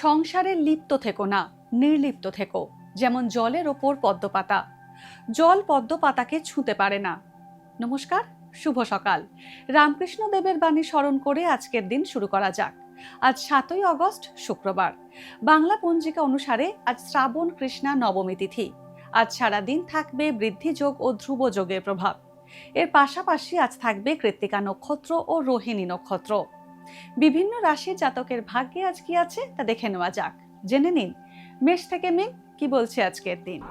সংসারে লিপ্ত থেকো না, নির্লিপ্ত থেকো। যেমন জলের ওপর পদ্মপাতা, জল পদ্মপাতাকে ছুঁতে পারে না। নমস্কার, শুভ সকাল। রামকৃষ্ণ দেবের বাণী স্মরণ করে আজকের দিন শুরু করা যাক। আজ 7ই আগস্ট, শুক্রবার। বাংলা পঞ্জিকা অনুসারে আজ শ্রাবণ কৃষ্ণা নবমী তিথি। আজ সারাদিন থাকবে বৃদ্ধি যোগ ও ধ্রুব যোগের প্রভাব। এর পাশাপাশি আজ থাকবে কৃত্তিকা নক্ষত্র ও রোহিণী নক্ষত্র। বিভিন্ন রাশির জাতকের ভাগ্যে আজ কি আছে তা দেখে নেওয়া যাক। জেনে নিন মেষ থেকে মীন কি বলছে আজকের দিন।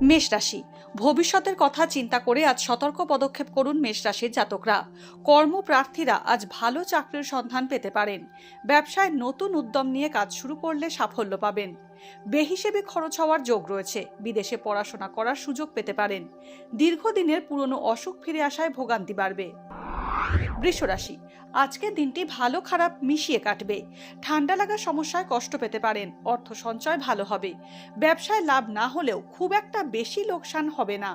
মেষ রাশি, ভবিষ্যতের কথা চিন্তা করে আজ সতর্ক পদক্ষেপ করুন মেষ রাশির জাতকরা। কর্মপ্রার্থীরা আজ ভালো চাকরির সন্ধান পেতে পারেন। ব্যবসায় নতুন উদ্যম নিয়ে কাজ শুরু করলে সাফল্য পাবেন। বেহিসেবি খরচ হওয়ার যোগ রয়েছে। বিদেশে পড়াশোনা করার সুযোগ পেতে পারেন। দীর্ঘদিনের পুরনো অসুখ ফিরে আসায় ভোগান্তি বাড়বে। বৃষ রাশি, আজকের দিনটি ভালো খারাপ মিশিয়ে কাটবে। ঠান্ডা লাগার সমস্যায় কষ্ট পেতে পারেন। অর্থ সঞ্চয় ভালো হবে। ব্যবসায় লাভ না হলেও খুব একটা বেশি লোকসান হবে না।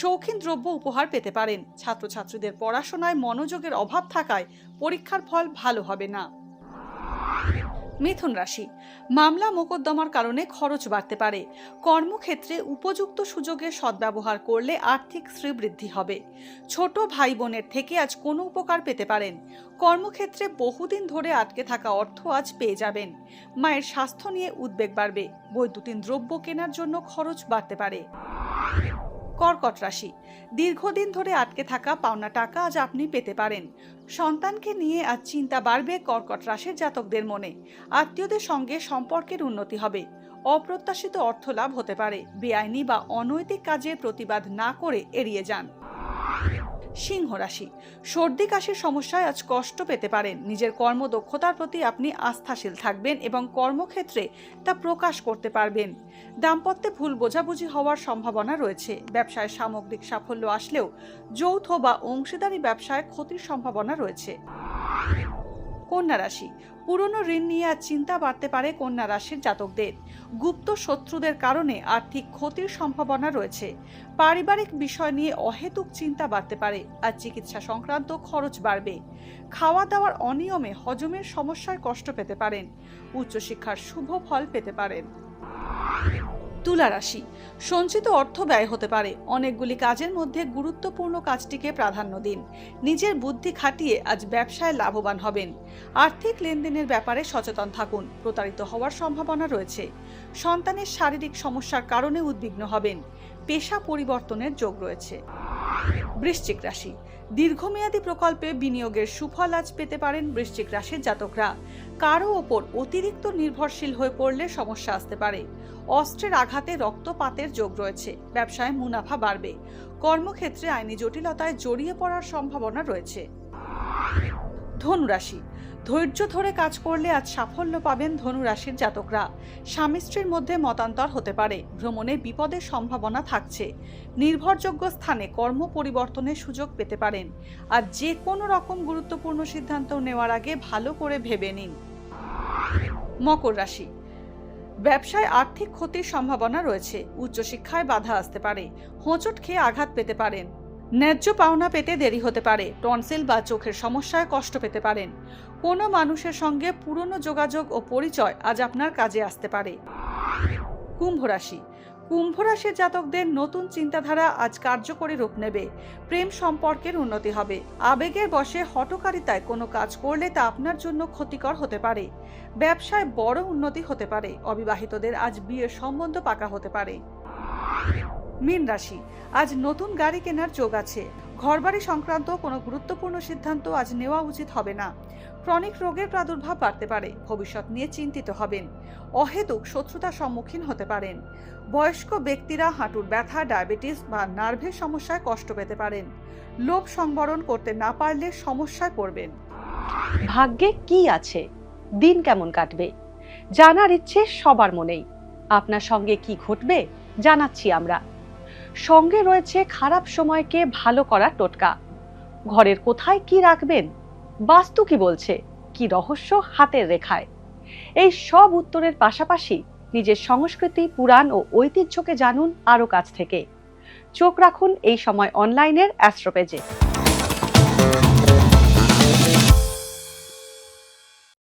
শৌখিন দ্রব্য উপহার পেতে পারেন। ছাত্রছাত্রীদের পড়াশোনায় মনোযোগের অভাব থাকায় পরীক্ষার ফল ভালো হবে না। মিথুন রাশি, মামলা মোকদ্দমার কারণে খরচ বাড়তে পারে। কর্মক্ষেত্রে উপযুক্ত সুযোগের সদ্ব্যবহার করলে আর্থিক শ্রীবৃদ্ধি হবে। ছোট ভাই বোনের থেকে আজ কোনো উপকার পেতে পারেন। কর্মক্ষেত্রে বহুদিন ধরে আটকে থাকা অর্থ আজ পেয়ে যাবেন। মায়ের স্বাস্থ্য নিয়ে উদ্বেগ বাড়বে। বৈদ্যুতিন দ্রব্য কেনার জন্য খরচ বাড়তে পারে। কর্কট রাশি, দীর্ঘদিন ধরে আটকে থাকা পাওনা টাকা আজ আপনি পেতে পারেন। সন্তানকে নিয়ে আজ চিন্তা বাড়বে কর্কট রাশির জাতকদের মনে। আত্মীয়দের সঙ্গে সম্পর্কের উন্নতি হবে। অপ্রত্যাশিত অর্থ লাভ হতে পারে। বেআইনি বা অনৈতিক কাজের প্রতিবাদ না করে এড়িয়ে যান। সিংহ রাশি, সর্দি কাশির সমস্যায় আজ কষ্ট পেতে পারেন। নিজের কর্মদক্ষতার প্রতি আপনি আস্থাশীল থাকবেন এবং কর্মক্ষেত্রে তা প্রকাশ করতে পারবেন। দাম্পত্যে ভুল বোঝাবুঝি হওয়ার সম্ভাবনা রয়েছে। ব্যবসায় সামগ্রিক সাফল্য আসলেও যৌথ বা অংশীদারি ব্যবসায় ক্ষতির সম্ভাবনা রয়েছে। কন্যা রাশি, পুরনো ঋণ নিয়ে আজ চিন্তা বাড়তে পারে কন্যা রাশির জাতকদের। গুপ্ত শত্রুদের কারণে আর্থিক ক্ষতির সম্ভাবনা রয়েছে। পারিবারিক বিষয় নিয়ে অহেতুক চিন্তা বাড়তে পারে। আর চিকিৎসা সংক্রান্ত খরচ বাড়বে। খাওয়া দাওয়ার অনিয়মে হজমের সমস্যায় কষ্ট পেতে পারেন। উচ্চশিক্ষার শুভ ফল পেতে পারেন। তুলা রাশি, সঞ্চিত অর্থ ব্যয় হতে পারে। অনেকগুলি কাজের মধ্যে গুরুত্বপূর্ণ কাজটিকে প্রাধান্য দিন। নিজের বুদ্ধি খাটিয়ে আজ ব্যবসায় লাভবান হবেন। আর্থিক লেনদেনের ব্যাপারে সচেতন থাকুন। প্রতারিত হওয়ার সম্ভাবনা রয়েছে। সন্তানের শারীরিক সমস্যার কারণে উদ্বিগ্ন হবেন। পেশা পরিবর্তনের যোগ রয়েছে। বৃশ্চিক রাশি, দীর্ঘমেয়াদী প্রকল্পে বিনিয়োগের সুফল আজ পেতে পারেন বৃশ্চিক রাশির জাতকরা। কারো ওপর অতিরিক্ত নির্ভরশীল হয়ে পড়লে সমস্যা আসতে পারে। অস্ত্রের আঘাতে রক্তপাতের যোগ রয়েছে। ব্যবসায় মুনাফা বাড়বে। কর্মক্ষেত্রে আইনি জটিলতায় জড়িয়ে পড়ার সম্ভাবনা রয়েছে। ধনু রাশি, ধৈর্য ধরে কাজ করলে আজ সাফল্য পাবেন ধনু রাশির জাতকরা। স্বামী স্ত্রীর মধ্যে মতান্তর হতে পারে। ভ্রমণে বিপদের সম্ভাবনা থাকছে। নির্ভরযোগ্য স্থানে কর্ম পরিবর্তনের সুযোগ পেতে পারেন। আর যে কোনো রকম গুরুত্বপূর্ণ সিদ্ধান্ত নেওয়ার আগে ভালো করে ভেবে নিন। মকর রাশি, ব্যবসায় আর্থিক ক্ষতির সম্ভাবনা রয়েছে। উচ্চশিক্ষায় বাধা আসতে পারে। হোঁচট খেয়ে আঘাত পেতে পারেন। ন্যায্য পাওনা পেতে দেরি হতে পারে। টনসিল বা চোখের সমস্যায় কষ্ট পেতে পারেন। কোনো মানুষের সঙ্গে পুরনো যোগাযোগ ও পরিচয় আজ আপনার কাজে আসতে পারে। কুম্ভ রাশি, কুম্ভ রাশির জাতকদের নতুন চিন্তাধারা আজ কার্যকরী রূপ নেবে। প্রেম সম্পর্কের উন্নতি হবে। আবেগের বশে হঠকারিতায় কোনো কাজ করলে তা আপনার জন্য ক্ষতিকর হতে পারে। ব্যবসায় বড় উন্নতি হতে পারে। অবিবাহিতদের আজ বিয়ের সম্বন্ধ পাকা হতে পারে। মীন রাশি, আজ নতুন গাড়ি কেনার যোগ আছে। ঘরবাড়ি সংক্রান্ত কোনো গুরুত্বপূর্ণ সিদ্ধান্ত আজ নেওয়া উচিত হবে না। ক্রনিক রোগের প্রাদুর্ভাব বাড়তে পারে। ভবিষ্যৎ নিয়ে চিন্তিত হবেন। অহেতুক শত্রুতার সম্মুখীন হতে পারেন। বয়স্ক ব্যক্তিরা হাঁটুর ব্যথা, ডায়াবেটিস বা নার্ভের সমস্যায় কষ্ট পেতে পারেন। লোভ সংবরণ করতে না পারলে সমস্যায় পড়বেন। ভাগ্যে কি আছে, দিন কেমন কাটবে, জানার ইচ্ছে সবার মনেই। আপনার সঙ্গে কি ঘটবে জানাচ্ছি আমরা। সঙ্গে রয়েছে খারাপ সময়কে ভালো করার টোটকা। ঘরের কোথায় কি রাখবেন, বাস্তু কি বলছে, কি রহস্য হাতের রেখায়। এই সব উত্তরের পাশাপাশি নিজের সংস্কৃতি, পুরাণ ও ঐতিহ্যকে জানুন আরো কাছ থেকে। চোখ রাখুন এই সময় অনলাইনের অ্যাস্ট্রো পেজে।